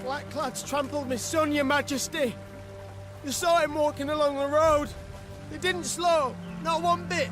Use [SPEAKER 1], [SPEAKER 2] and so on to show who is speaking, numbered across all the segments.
[SPEAKER 1] Blackclads trampled my son, Your Majesty. You saw him walking along the road. They didn't slow, not one bit.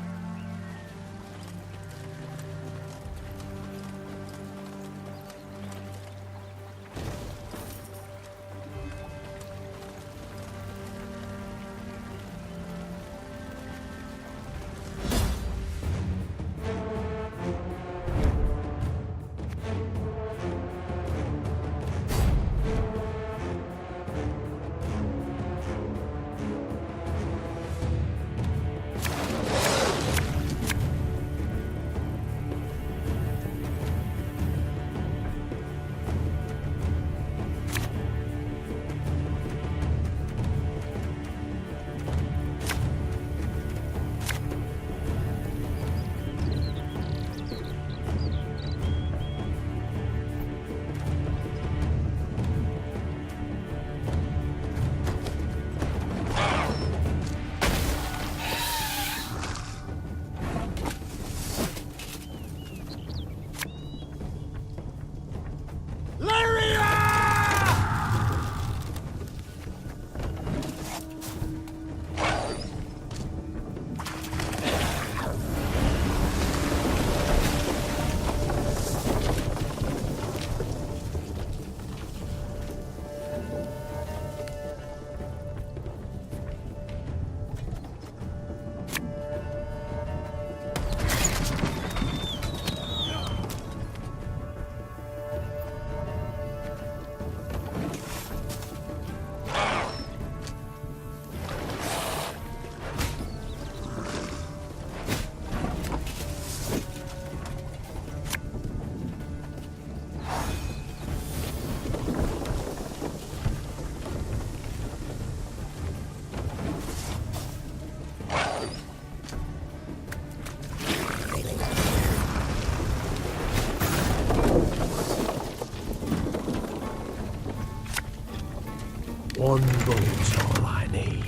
[SPEAKER 2] One bullet's all I need.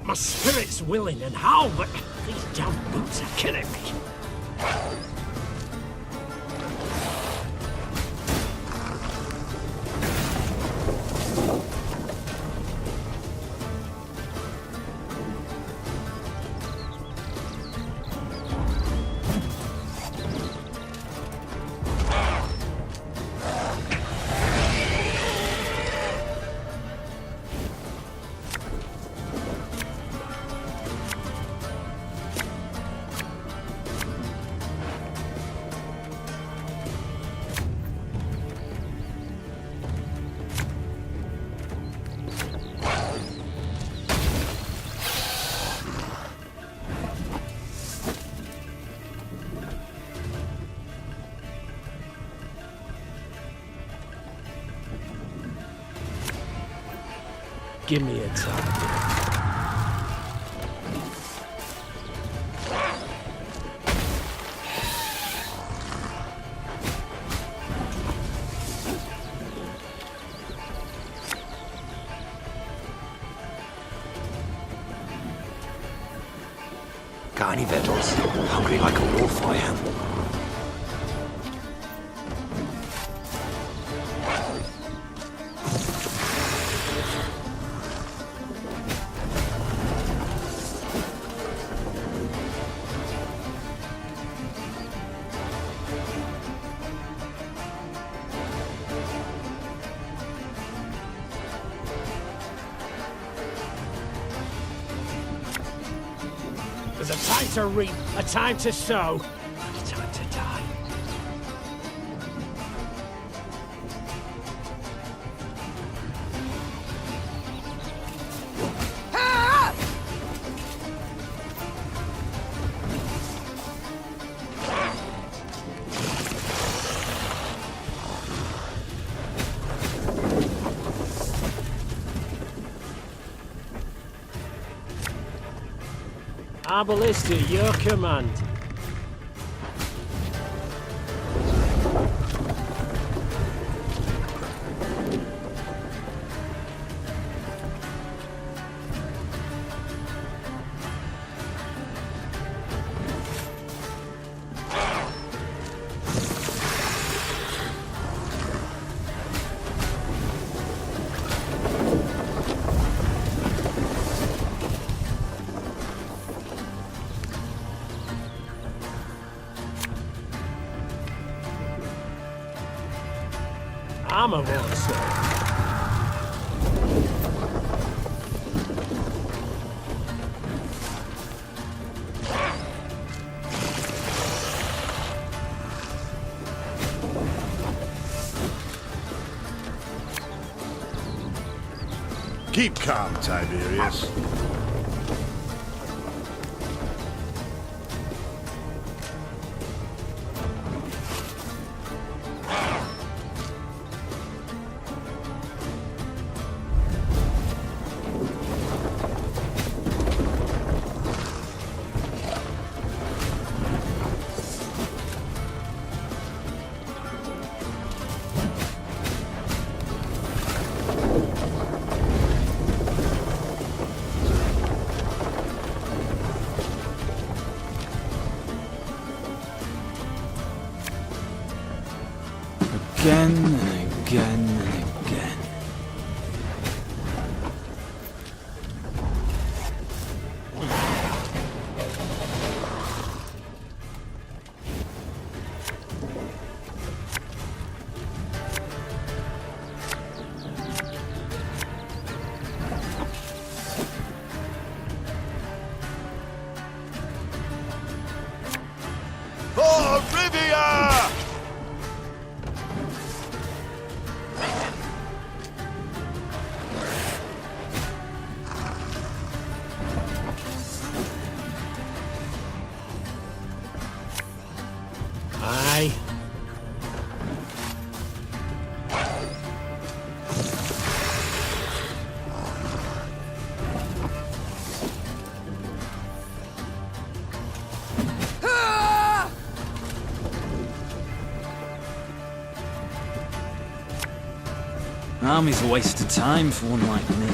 [SPEAKER 2] My spirit's willing and how, but these damn boots are killing me. Give me a target.
[SPEAKER 3] Got any victuals? Hungry like a wolf I am.
[SPEAKER 2] There's a time to reap, a time to sow, and a time to die. Our ballista, your command. I'm a monster.
[SPEAKER 4] Keep calm, Tiberius.
[SPEAKER 5] Again and again and again.
[SPEAKER 4] For Rivia!
[SPEAKER 2] Aye.
[SPEAKER 5] Army's a waste of time for one like me.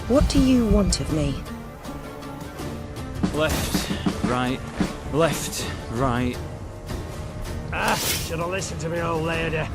[SPEAKER 6] What do you want of me?
[SPEAKER 5] Left, right, left, right.
[SPEAKER 2] Ah, should have listened to me old lady.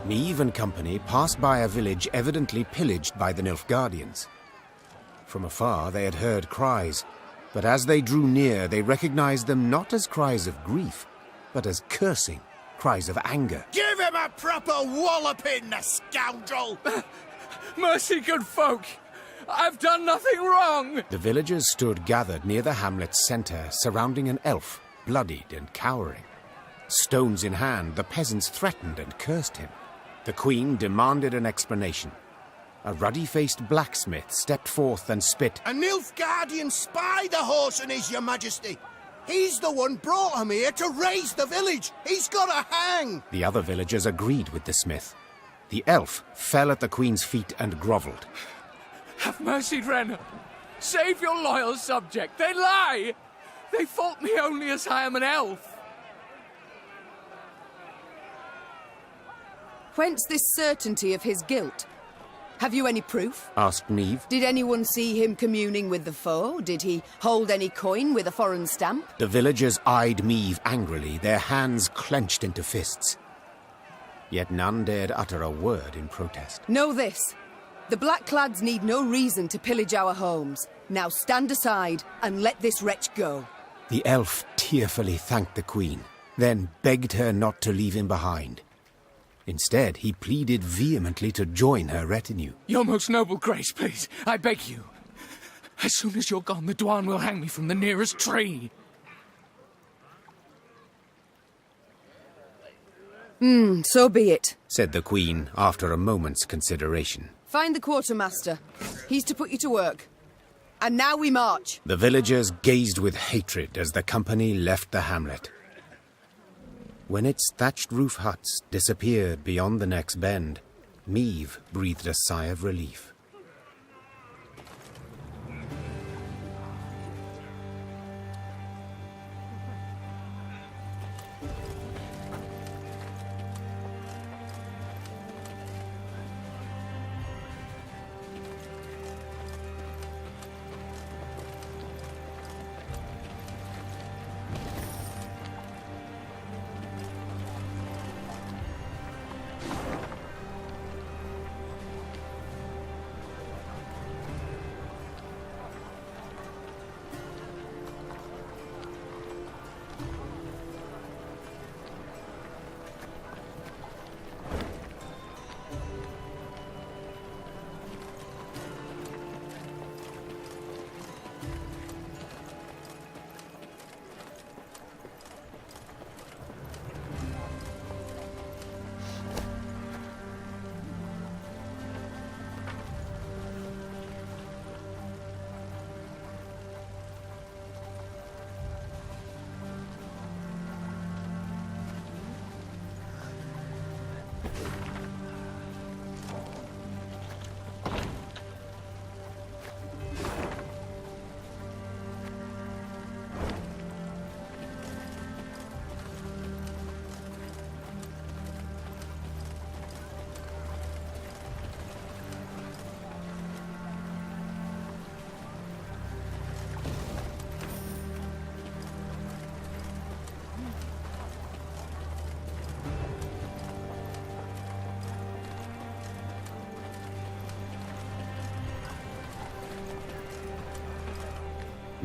[SPEAKER 7] Neve and company passed by a village evidently pillaged by the Nilfgaardians. From afar they had heard cries, but as they drew near they recognized them not as cries of grief, but as cursing, cries of anger.
[SPEAKER 1] Give him a proper walloping, the scoundrel!
[SPEAKER 8] Mercy, good folk! I've done nothing wrong!
[SPEAKER 7] The villagers stood gathered near the hamlet's center, surrounding an elf, bloodied and cowering. Stones in hand, the peasants threatened and cursed him. The queen demanded an explanation. A ruddy-faced blacksmith stepped forth and spit.
[SPEAKER 1] A Nilfgaardian spy the horse and is, your majesty. He's the one brought him here to raise the village. He's got to hang.
[SPEAKER 7] The other villagers agreed with the smith. The elf fell at the queen's feet and grovelled.
[SPEAKER 8] Have mercy, Dren. Save your loyal subject. They lie. They fault me only as I am an elf.
[SPEAKER 9] Whence this certainty of his guilt? Have you any proof?
[SPEAKER 7] Asked Neve.
[SPEAKER 9] Did anyone see him communing with the foe? Did he hold any coin with a foreign stamp?
[SPEAKER 7] The villagers eyed Neve angrily, their hands clenched into fists. Yet none dared utter a word in protest.
[SPEAKER 9] Know this. The Blackclads need no reason to pillage our homes. Now stand aside and let this wretch go.
[SPEAKER 7] The elf tearfully thanked the queen, then begged her not to leave him behind. Instead, he pleaded vehemently to join her retinue.
[SPEAKER 8] Your most noble grace, please, I beg you. As soon as you're gone, the Dwan will hang me from the nearest tree.
[SPEAKER 9] So be it.
[SPEAKER 7] Said the queen after a moment's consideration.
[SPEAKER 9] Find the quartermaster. He's to put you to work. And now we march.
[SPEAKER 7] The villagers gazed with hatred as the company left the hamlet. When its thatched roof huts disappeared beyond the next bend, Neve breathed a sigh of relief.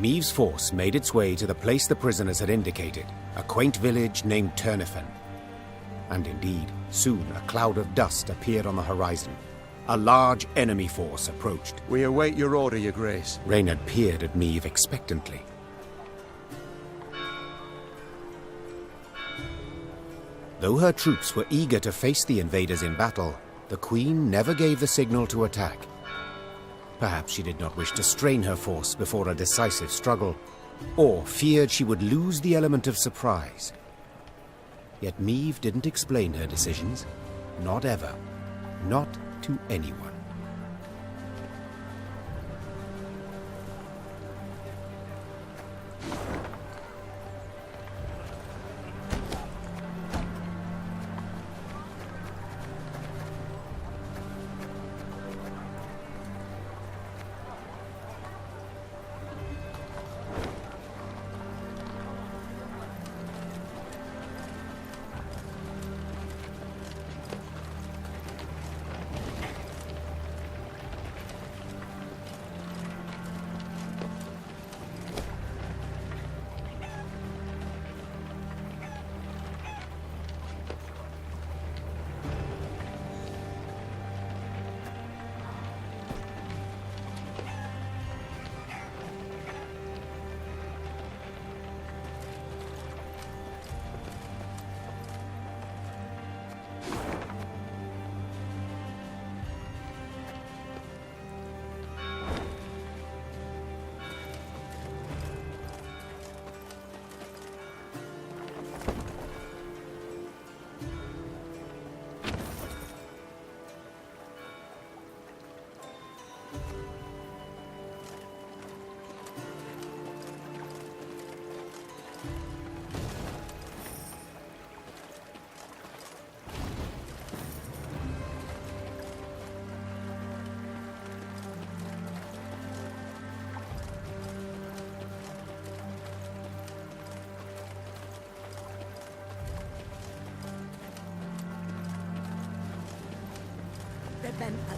[SPEAKER 7] Neve's force made its way to the place the prisoners had indicated, a quaint village named Turnifen. And indeed, soon a cloud of dust appeared on the horizon. A large enemy force approached.
[SPEAKER 1] We await your order, Your Grace.
[SPEAKER 7] Reynard peered at Neve expectantly. Though her troops were eager to face the invaders in battle, the Queen never gave the signal to attack. Perhaps she did not wish to strain her force before a decisive struggle, or feared she would lose the element of surprise. Yet Neve didn't explain her decisions. Not ever. Not to anyone.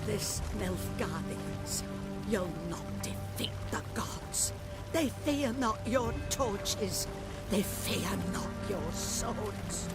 [SPEAKER 10] this, Nilfgaardians. You'll not defeat the gods. They fear not your torches. They fear not your swords.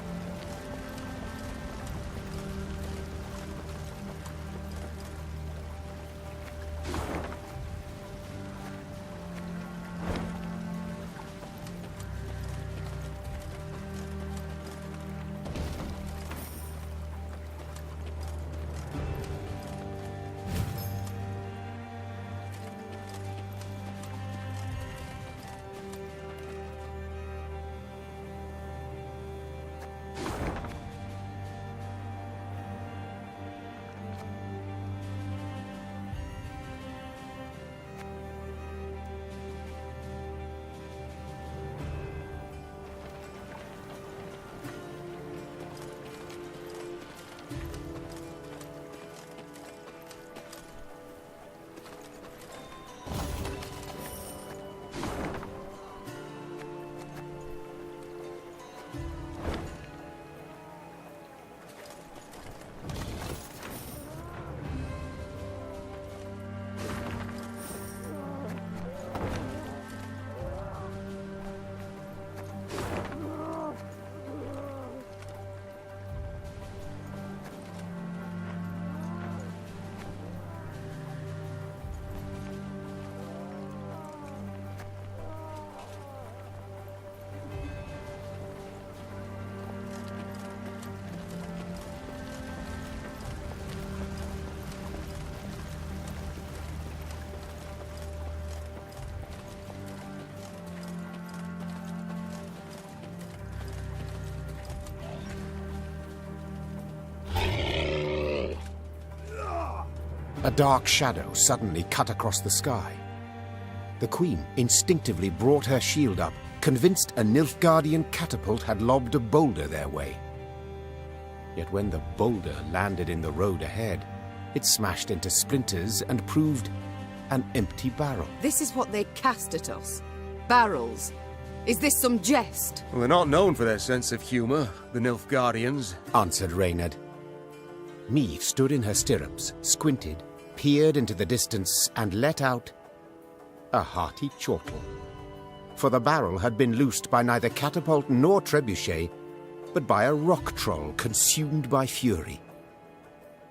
[SPEAKER 7] A dark shadow suddenly cut across the sky. The Queen instinctively brought her shield up, convinced a Nilfgaardian catapult had lobbed a boulder their way. Yet when the boulder landed in the road ahead, it smashed into splinters and proved an empty barrel.
[SPEAKER 9] This is what they cast at us. Barrels. Is this some jest?
[SPEAKER 11] Well, they're not known for their sense of humour, the Nilfgaardians,
[SPEAKER 7] answered Reynard. Neve stood in her stirrups, squinted, peered into the distance, and let out a hearty chortle. For the barrel had been loosed by neither catapult nor trebuchet, but by a rock troll consumed by fury.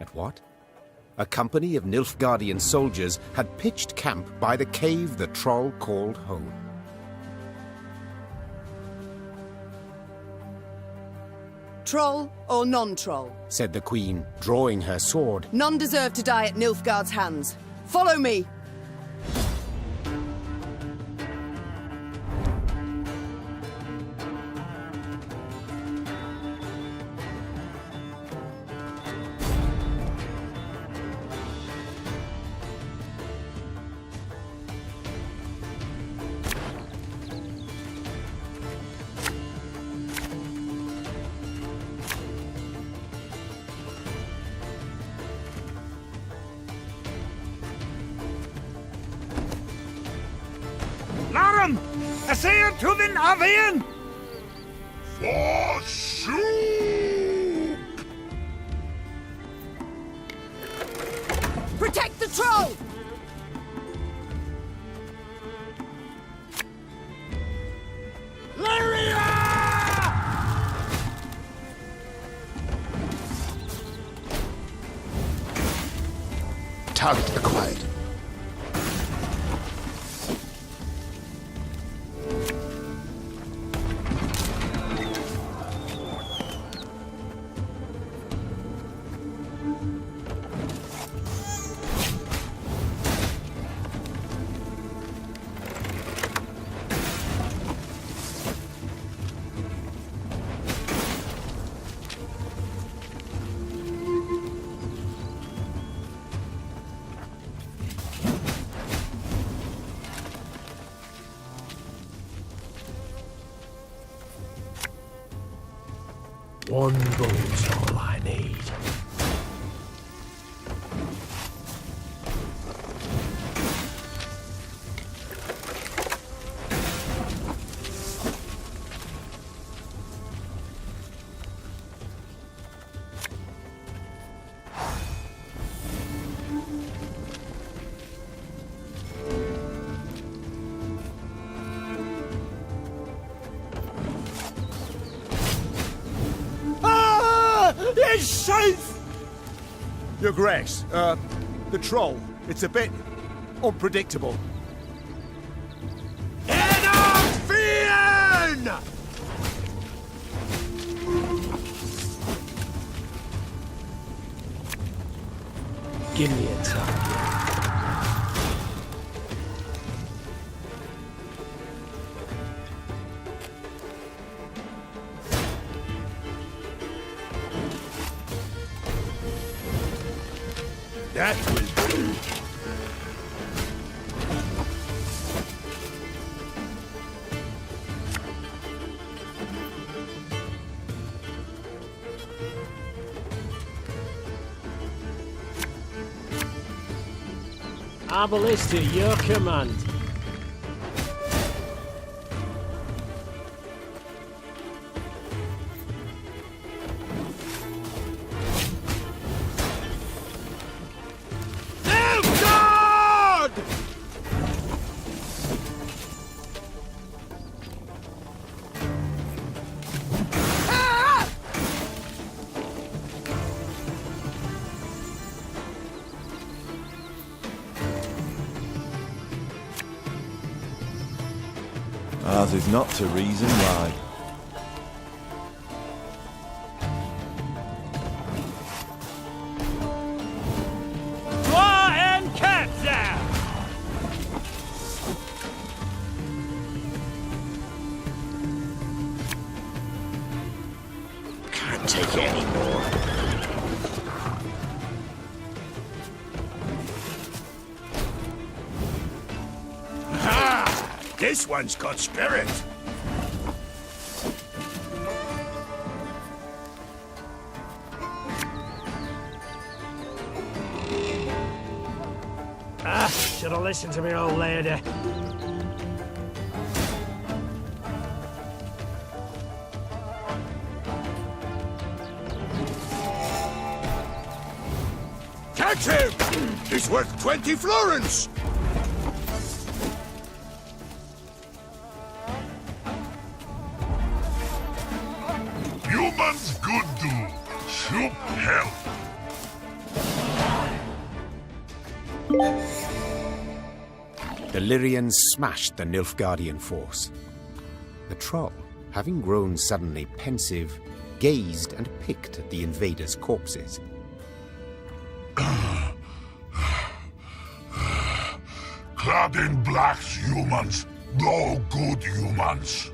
[SPEAKER 7] At what? A company of Nilfgaardian soldiers had pitched camp by the cave the troll called home.
[SPEAKER 9] Troll or non-troll?
[SPEAKER 7] Said the Queen, drawing her sword.
[SPEAKER 9] None deserve to die at Nilfgaard's hands. Follow me!
[SPEAKER 2] Larum! Essayr to the Avian!
[SPEAKER 9] Protect the troll!
[SPEAKER 4] Target acquired.
[SPEAKER 2] One bolt's all I need.
[SPEAKER 4] Your Grace, the troll, it's a bit unpredictable.
[SPEAKER 2] Give me a target.
[SPEAKER 4] That will do.
[SPEAKER 2] Our ballista, your command.
[SPEAKER 12] Ours is not to reason why.
[SPEAKER 3] Can't take it anymore.
[SPEAKER 4] This one's got spirit.
[SPEAKER 2] Should have listened to me old lady.
[SPEAKER 4] Catch him! He's worth 20 florins!
[SPEAKER 13] Humans good do. Shoop help.
[SPEAKER 7] The Lyrians smashed the Nilfgaardian force. The troll, having grown suddenly pensive, gazed and picked at the invaders' corpses.
[SPEAKER 13] Clad in blacks humans. No good humans.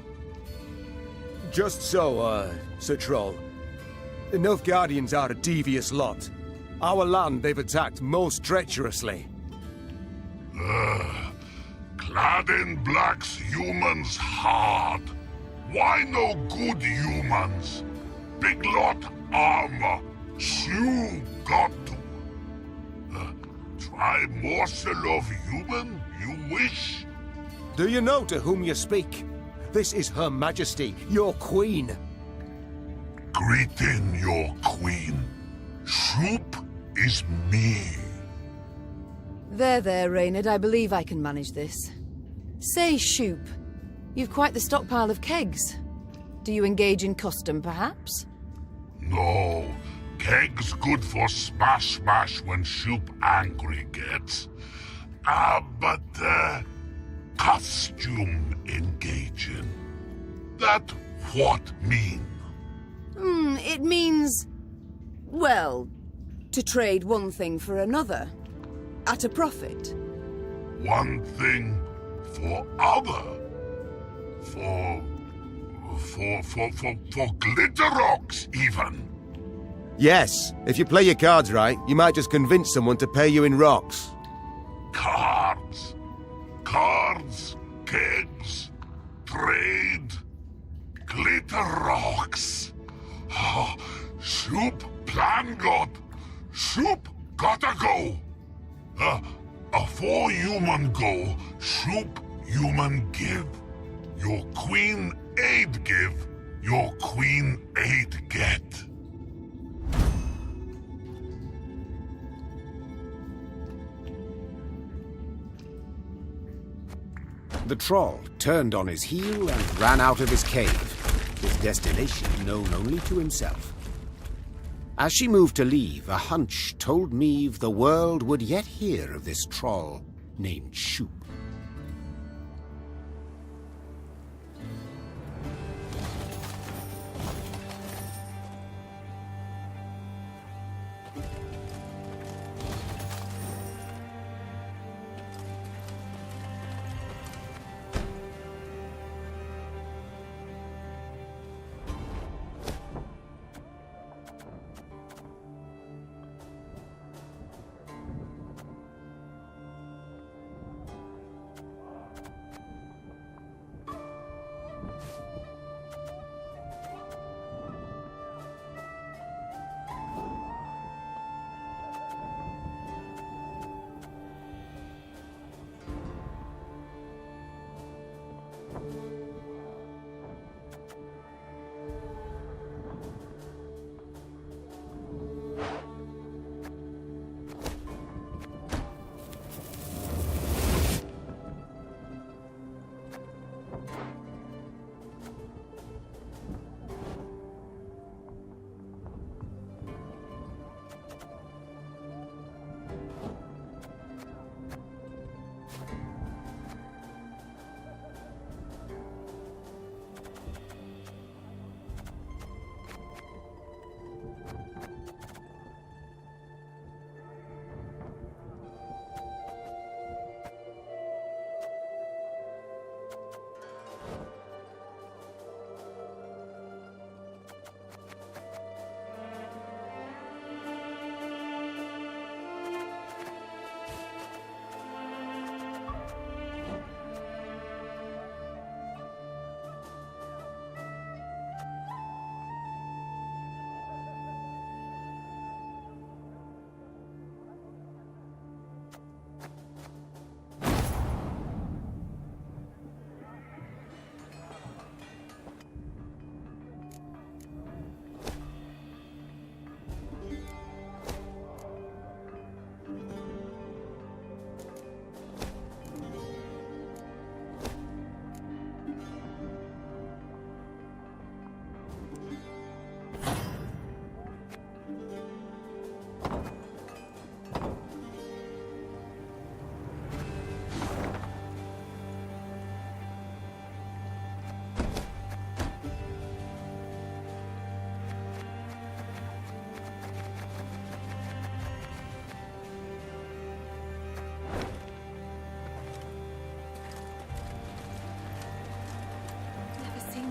[SPEAKER 11] Just so, Sir Troll. The Nilfgaardians are a devious lot. Our land they've attacked most treacherously.
[SPEAKER 13] Clad in blacks humans hard. Why no good humans? Big lot armor. Shoe got to. Try morsel of human, you wish?
[SPEAKER 11] Do you know to whom you speak? This is Her Majesty, your queen.
[SPEAKER 13] Greeting your queen. Shoop is me.
[SPEAKER 9] There, Reynard. I believe I can manage this. Say, Shoop, you've quite the stockpile of kegs. Do you engage in custom, perhaps?
[SPEAKER 13] No. Kegs good for smash when Shoop angry gets. But costume engaging. That what mean?
[SPEAKER 9] It means... well, to trade one thing for another. At a profit.
[SPEAKER 13] One thing for other. For glitter rocks, even.
[SPEAKER 11] Yes, if you play your cards right, you might just convince someone to pay you in rocks.
[SPEAKER 13] Cards, kegs, trade, glitter rocks. Oh, Shoop plan got. Shoop gotta go. Afore human go, Shoop human give. Your queen aid give, your queen aid get.
[SPEAKER 7] The troll turned on his heel and ran out of his cave, his destination known only to himself. As she moved to leave, a hunch told Meve the world would yet hear of this troll named Shoop.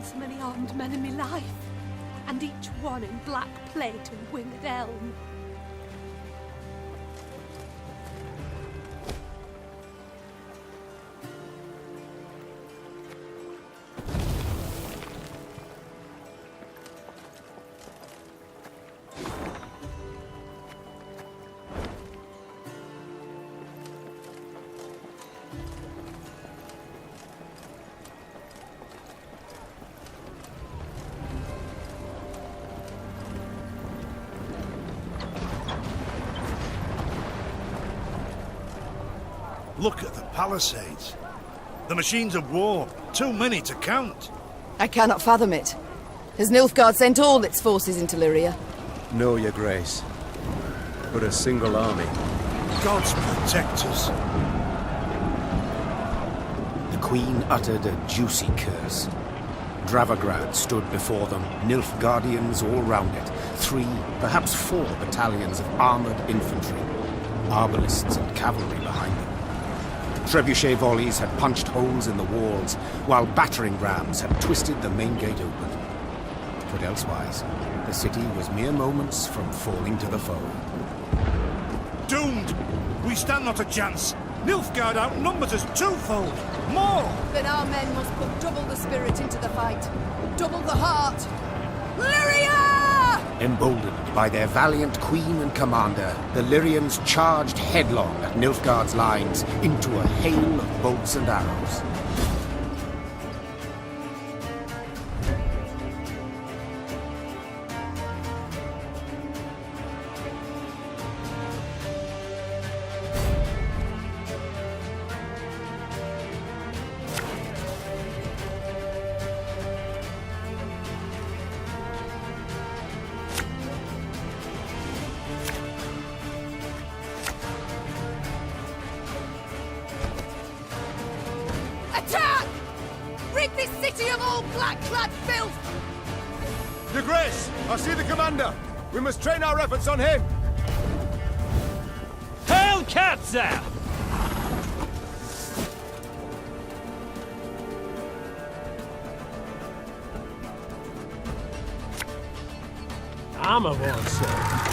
[SPEAKER 14] So many armed men in my life, and each one in black plate and winged helm.
[SPEAKER 15] Look at the palisades. The machines of war. Too many to count.
[SPEAKER 9] I cannot fathom it. Has Nilfgaard sent all its forces into Lyria?
[SPEAKER 11] No, your grace. But a single army.
[SPEAKER 15] Gods protect us.
[SPEAKER 7] The Queen uttered a juicy curse. Dravograd stood before them, Nilfgaardians all round it, 3, perhaps 4 battalions of armoured infantry, arbalists and cavalry behind them. Trebuchet volleys had punched holes in the walls, while battering rams had twisted the main gate open. But elsewise, the city was mere moments from falling to the foe.
[SPEAKER 15] Doomed! We stand not a chance! Nilfgaard outnumbers us twofold! More!
[SPEAKER 9] Then our men must put double the spirit into the fight. Double the heart. Lyria!
[SPEAKER 7] Emboldened by their valiant queen and commander, the Lyrians charged headlong at Nilfgaard's lines into a hail of bolts and arrows.
[SPEAKER 9] Attack! Rid this city of all black-clad filth!
[SPEAKER 4] Your Grace, I see the commander. We must train our efforts on him.
[SPEAKER 2] Hail Katza! I'm a one, sir.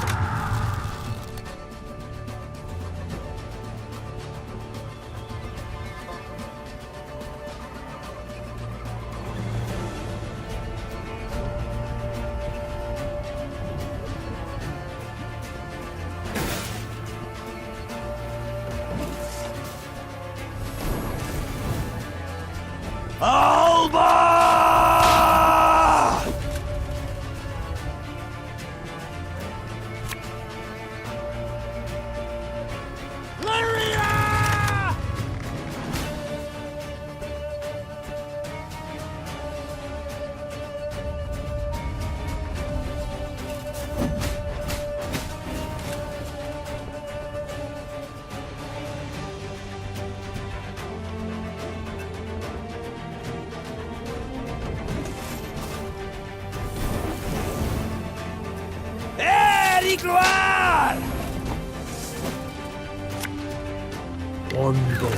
[SPEAKER 2] One bolt.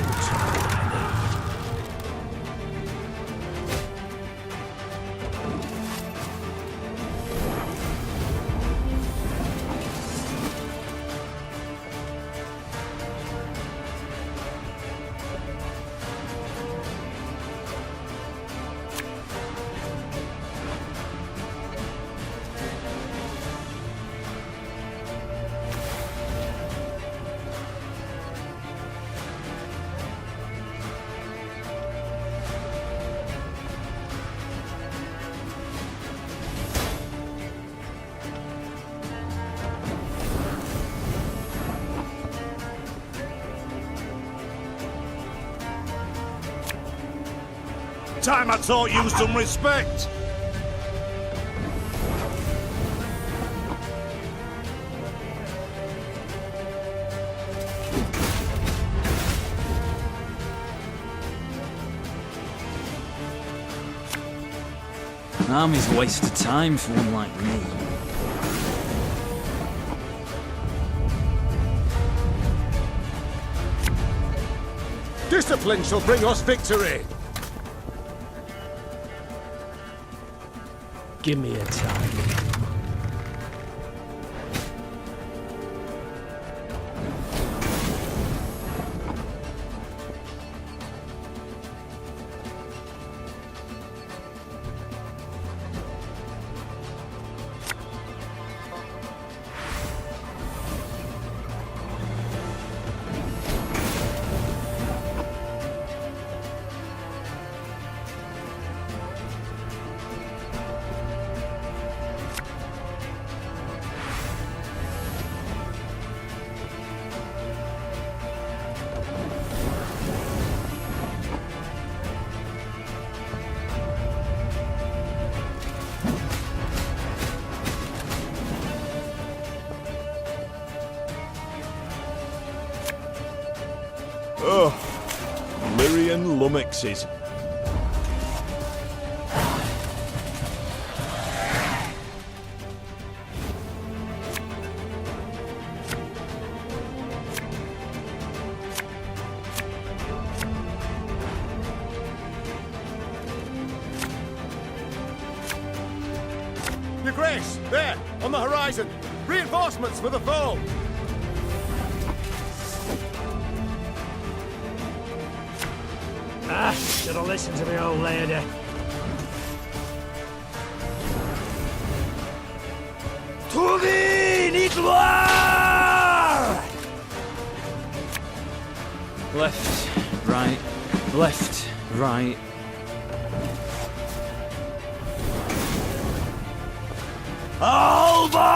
[SPEAKER 15] Time I taught you some respect.
[SPEAKER 5] An army's a waste of time for one like me.
[SPEAKER 4] Discipline shall bring us victory.
[SPEAKER 2] Give me a target.
[SPEAKER 12] Oh, Lyrian lummoxes.
[SPEAKER 4] Your Grace, there, on the horizon. Reinforcements for the foe.
[SPEAKER 2] Ah, should have listened to me old lady. To thee, Nitloir!
[SPEAKER 5] Left, right, left, right.
[SPEAKER 2] Alba!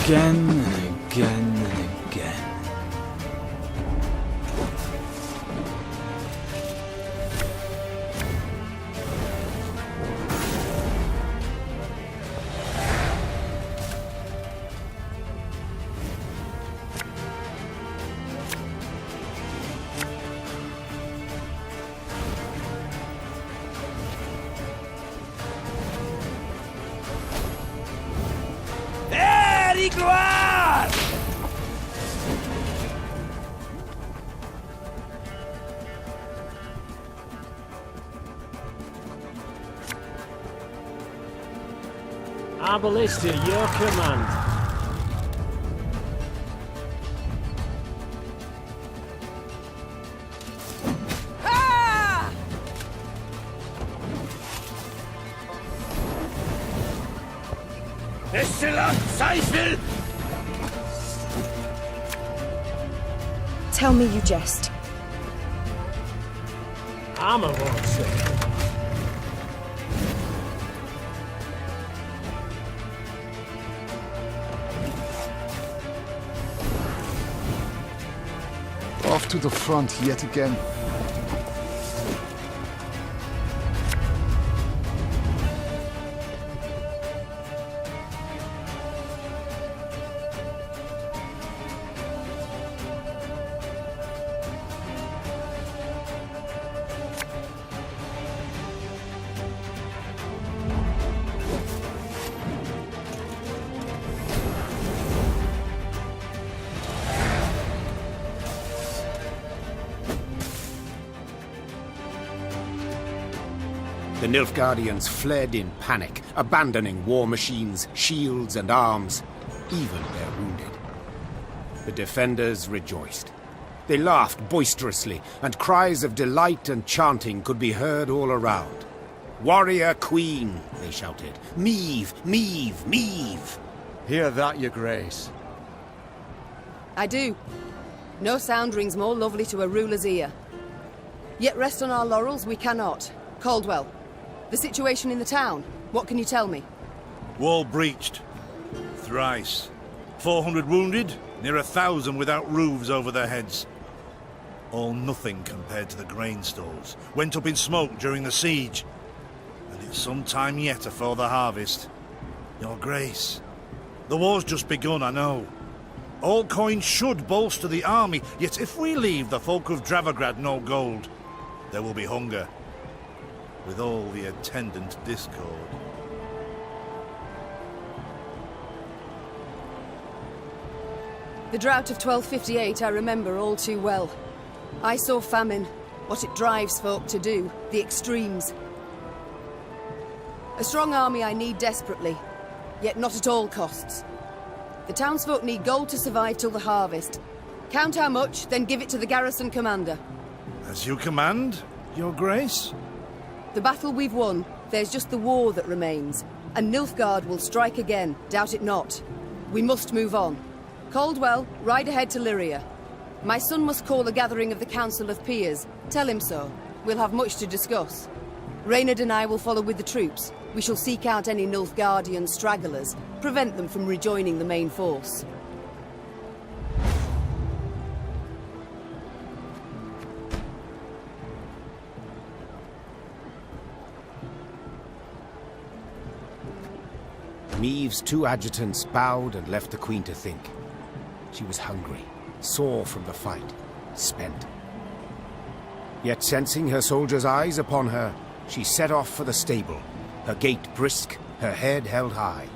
[SPEAKER 5] Again and again and again.
[SPEAKER 2] Petite gloire! Our ballista, your command.
[SPEAKER 6] Tell me you jest.
[SPEAKER 2] I'm a wrong, sir.
[SPEAKER 16] Off to the front yet again.
[SPEAKER 7] The Nilfgaardians fled in panic, abandoning war machines, shields and arms, even their wounded. The defenders rejoiced. They laughed boisterously, and cries of delight and chanting could be heard all around. "Warrior Queen!" they shouted. "Meve! Meve! Meve!"
[SPEAKER 11] Hear that, your grace?
[SPEAKER 9] I do. No sound rings more lovely to a ruler's ear. Yet rest on our laurels we cannot. Caldwell, the situation in the town, what can you tell me?
[SPEAKER 15] Wall breached. Thrice. 400 wounded, near 1,000 without roofs over their heads. All nothing compared to the grain stores. Went up in smoke during the siege. And it's some time yet afore the harvest. Your Grace, the war's just begun, I know. All coin should bolster the army, yet if we leave the folk of Dravograd no gold, there will be hunger, with all the attendant discord.
[SPEAKER 9] The drought of 1258 I remember all too well. I saw famine, what it drives folk to do, the extremes. A strong army I need desperately, yet not at all costs. The townsfolk need gold to survive till the harvest. Count how much, then give it to the garrison commander.
[SPEAKER 15] As you command, Your Grace?
[SPEAKER 9] The battle we've won, there's just the war that remains. And Nilfgaard will strike again, doubt it not. We must move on. Caldwell, ride ahead to Lyria. My son must call a gathering of the Council of Peers. Tell him so. We'll have much to discuss. Reynard and I will follow with the troops. We shall seek out any Nilfgaardian stragglers, prevent them from rejoining the main force.
[SPEAKER 7] Meve's two adjutants bowed and left the Queen to think. She was hungry, sore from the fight, spent. Yet sensing her soldiers' eyes upon her, she set off for the stable, her gait brisk, her head held high.